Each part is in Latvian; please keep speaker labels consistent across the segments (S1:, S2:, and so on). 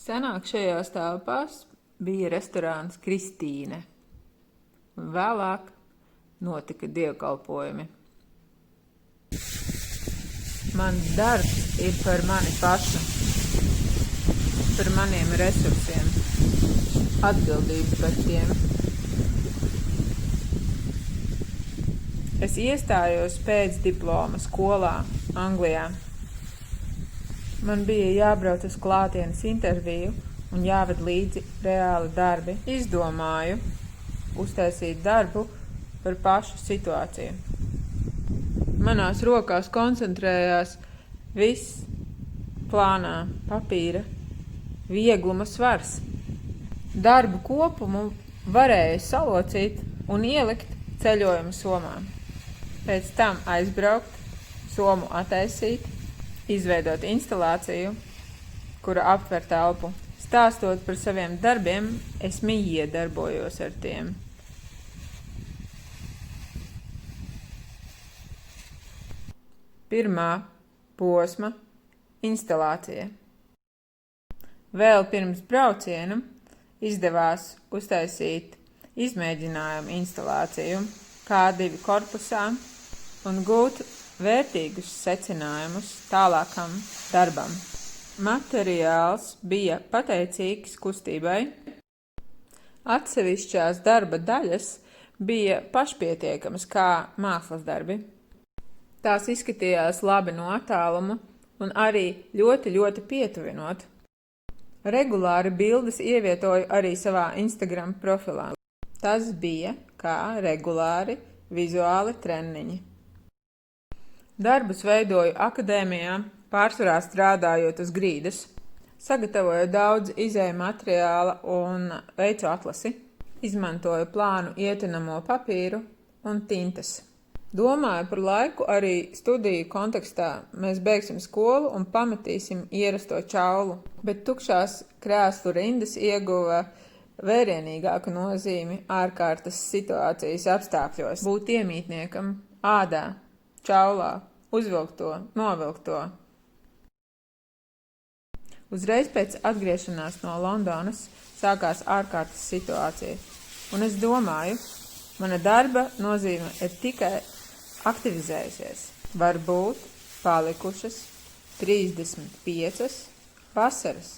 S1: Senāk šajās telpās bija restorāns Kristīne. Vēlāk notika dievkalpojumi. Mans darbs ir par mani pašu, par maniem resursiem, atbildību par tiem. Es iestājos pēc diploma skolā Anglijā. Man bija jābrauc uz klātienes interviju un jāved līdzi reāli darbi. Izdomāju uztaisīt darbu par pašu situāciju. Manās rokās koncentrējās viss plānā papīra viegluma svars. Darbu kopumu varēja salocīt un ielikt ceļojuma somā. Pēc tam aizbraukt, somu attaisīt, izveidot instalāciju, kura aptver telpu. Stāstot par saviem darbiem, es iedarbojos ar tiem. Pirmā posma – instalācija. Vēl pirms brauciena izdevās uztaisīt izmēģinājumu instalāciju K2 korpusā un gūt vērtīgus secinājumus tālākam darbam. Materiāls bija pateicīgs kustībai. Atsevišķās darba daļas bija pašpietiekamas kā mākslas darbi. Tās izskatījās labi no attāluma un arī ļoti pietuvinot. Regulāri bildes ievietoju arī savā Instagram profilā. Tas bija kā regulāri vizuāli treniņi. Darbus veidoju akadēmijā, pārsvarā strādājot uz grīdas. Sagatavoju daudz izēju materiāla un veicu atlasi. Izmantoju plānu ietinamo papīru un tintas. Domāju par laiku arī studiju kontekstā. Mēs beigsim skolu un pametīsim ierasto čaulu, bet tukšās krēslu rindas ieguva vērienīgāku nozīmi ārkārtas situācijas apstākļos. Būt iemītniekam, ādā, čaulā, uzvilkto, novilkto. Uzreiz pēc atgriešanās no Londonas sākās ārkārtas situācija, un es domāju, mana darba nozīme ir tikai aktivizējusies. Varbūt palikušas 35 vasaras.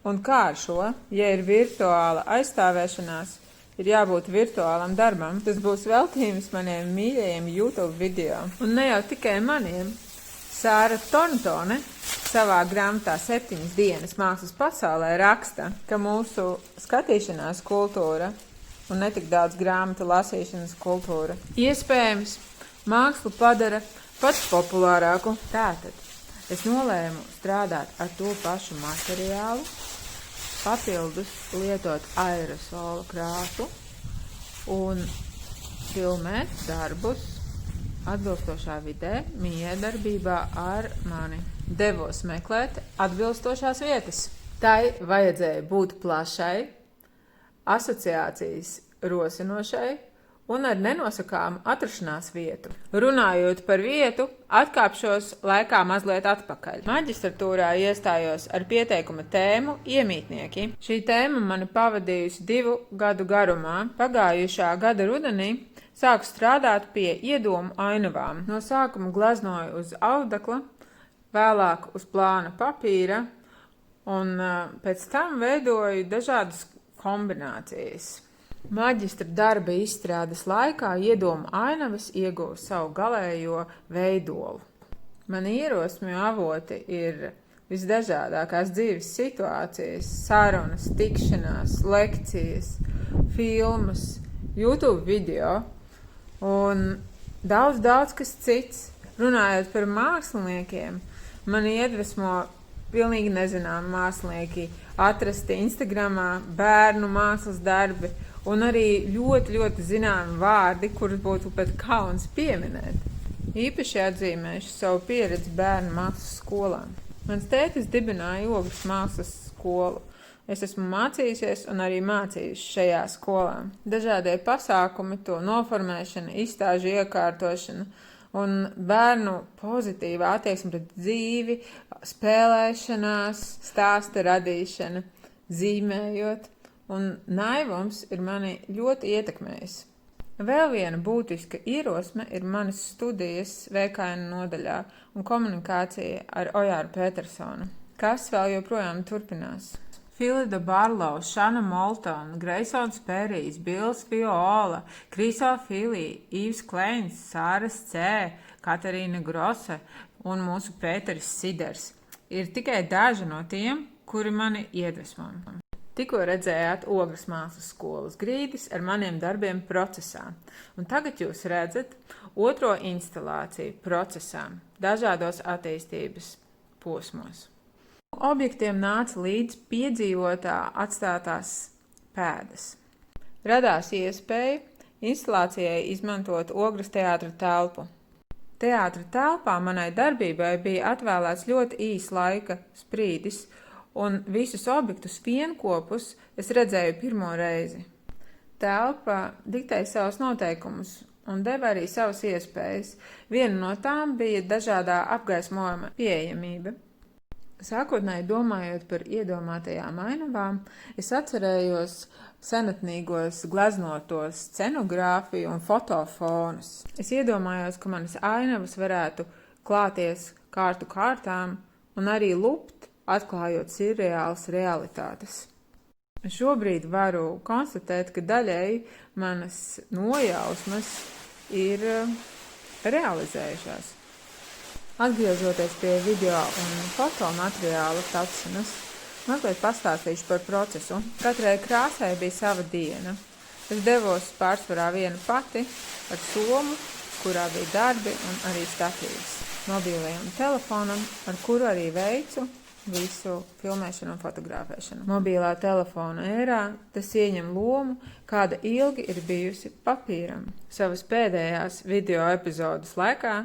S1: Un kā ar šo, ja ir virtuāla aizstāvēšanās, ir jābūt virtuālam darbam. Tas būs veltījums maniem mīļajiem YouTube video. Un ne jau tikai maniem. Sāra Torntone savā grāmatā 7 dienas mākslas pasaulē raksta, ka mūsu skatīšanās kultūra un netik daudz grāmatu lasīšanas kultūra iespējams mākslu padara pat populārāku. Tātad es nolēmu strādāt ar to pašu materiālu, papildus lietot aerosolu krāsu un filmēt darbus atbilstošā vidē, miedarbībā ar mani. Devos meklēt atbilstošās vietas. Tai vajadzēja būt plašai, asociācijas rosinošai un ar nenosakāmu atrašanās vietu. Runājot par vietu, atkāpšos laikā mazliet atpakaļ. Maģistratūrā iestājos ar pieteikuma tēmu iemītnieki. Šī tēma mani pavadījusi 2 gadu garumā. Pagājušā gada rudenī sāku strādāt pie iedomu ainavām. No sākuma gleznoju uz audekla, vēlāk uz plāna papīra un pēc tam veidoju dažādas kombinācijas. Maģistra darba izstrādes laikā iedomu ainavas ieguva savu galējo veidolu. Mani ierosmju avoti ir visdažādākās dzīves situācijas, sarunas, tikšanās, lekcijas, filmas, YouTube video un daudz kas cits. Runājot par māksliniekiem, mani iedvesmo pilnīgi nezināmi mākslinieki atrasti Instagramā bērnu mākslas darbi un arī ļoti zināmi vārdi, kurus būtu pat kauns pieminēt. Īpaši atzīmēšu savu pieredzi bērnu mākslas skolām. Mans tētis dibināja Ogres mākslas skolu. Es esmu mācījusies un arī mācījusi šajā skolā. Dažādie pasākumi, to noformēšana, izstāžu iekārtošana un bērnu pozitīva attieksme pret dzīvi, spēlēšanās, stāsta radīšana, zīmējot, un naivums ir mani ļoti ietekmējis. Vēl viena būtiska ierosme ir manas studijas VKN nodaļā un komunikācija ar Ojāru Petersonu, kas vēl joprojām turpinās. Filida Barlow, Šana Moltona, Greisons Perijs, Bils Viola, Kriso Filī, Īvs Kleins, Sāras C, Katarīna Grose un mūsu Pēteris Siders ir tikai daži no tiem, kuri mani iedvesmo. Tikko redzējāt Ogres mākslas skolas grīdas ar maniem darbiem procesā, un tagad jūs redzat otro instalāciju procesā, dažādos attīstības posmos. Objektiem nāca līdz piedzīvotā atstātās pēdas. Radās iespēja instalācijai izmantot Ogres teātra telpu. Teātra telpā manai darbībai bija atvēlēts ļoti īs laika sprīdis, un visus objektus vienkopus es redzēju pirmo reizi. Telpa diktēja savus noteikumus un deva arī savas iespējas. Viena no tām bija dažādā apgaismojuma pieejamība. Sākotnēji domājot par iedomātajām ainavām, es atcerējos senatnīgos gleznotos scenogrāfiju un fotofonus. Es iedomājos, ka manas ainavas varētu klāties kārtu kārtām un arī lupt, atklājot sirreālas realitātes. Šobrīd varu konstatēt, ka daļēji manas nojausmas ir realizējušās. Atgriežoties pie video un fotomateriāla tapšanas, mazliet pastāstīšu par procesu. Katrai krāsai bija sava diena. Es devos pārsvarā viena pati ar somu, kurā bija darbi un arī statīvs, mobilajam telefonam, ar kuru arī veicu visu filmēšanu un fotografēšanu. Mobilā telefona ērā tas ieņem lomu, kāda ilgi ir bijusi papīram. Savas pēdējās video epizodes laikā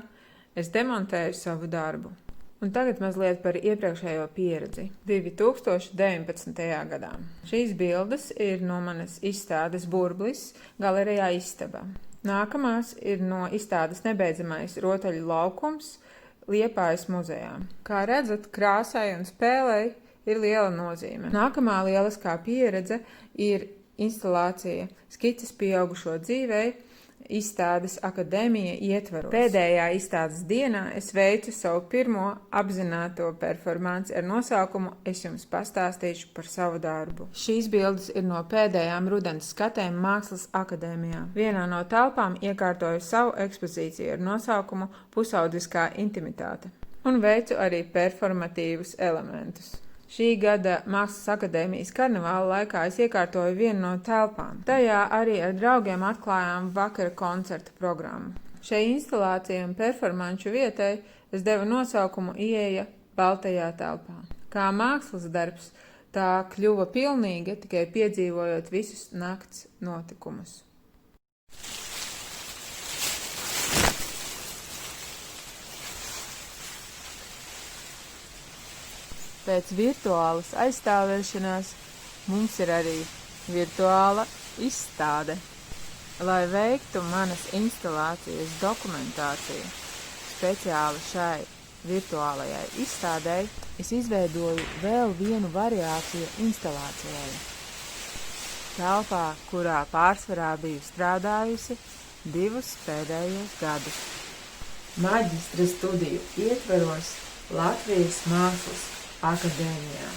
S1: es demontēju savu darbu. Un tagad mazliet par iepriekšējo pieredzi. 2019. gadā. Šīs bildes ir no manas izstādes Burblis galerijā Istaba. Nākamās ir no izstādes Nebeidzamais rotaļu laukums Liepājas muzejā. Kā redzat, krāsai un spēlei ir liela nozīme. Nākamā lieliskā pieredze ir instalācija Skices pieaugušo dzīvei izstādes akadēmija ietvaros. Pēdējā izstādes dienā es veicu savu pirmo apzināto performanci ar nosaukumu Es jums pastāstīšu par savu darbu. Šīs bildes ir no pēdējām rudens skatēm Mākslas akadēmijā. Vienā no telpām iekārtoju savu ekspozīciju ar nosaukumu Pusaudziskā intimitāte un veicu arī performatīvus elementus. Šī gada Mākslas akadēmijas karnevāla laikā es iekārtoju vienu no telpām. Tajā arī ar draugiem atklājām vakara koncerta programmu. Šai instalācijai un performanču vietai es devu nosaukumu Ieeja baltajā telpā. Kā mākslas darbs, tā kļuva pilnīga tikai piedzīvojot visus nakts notikumus. Pēc virtuālas aizstāvēšanās mums ir arī virtuāla izstāde. Lai veiktu manas instalācijas dokumentāciju speciāli šai virtuālajai izstādei, es izveidoju vēl vienu variāciju instalācijai. Telpā, kurā pārsvarā biju strādājusi 2 pēdējos gadus. Maģistra studiju ietveros Latvijas Mākslas akadēmijā.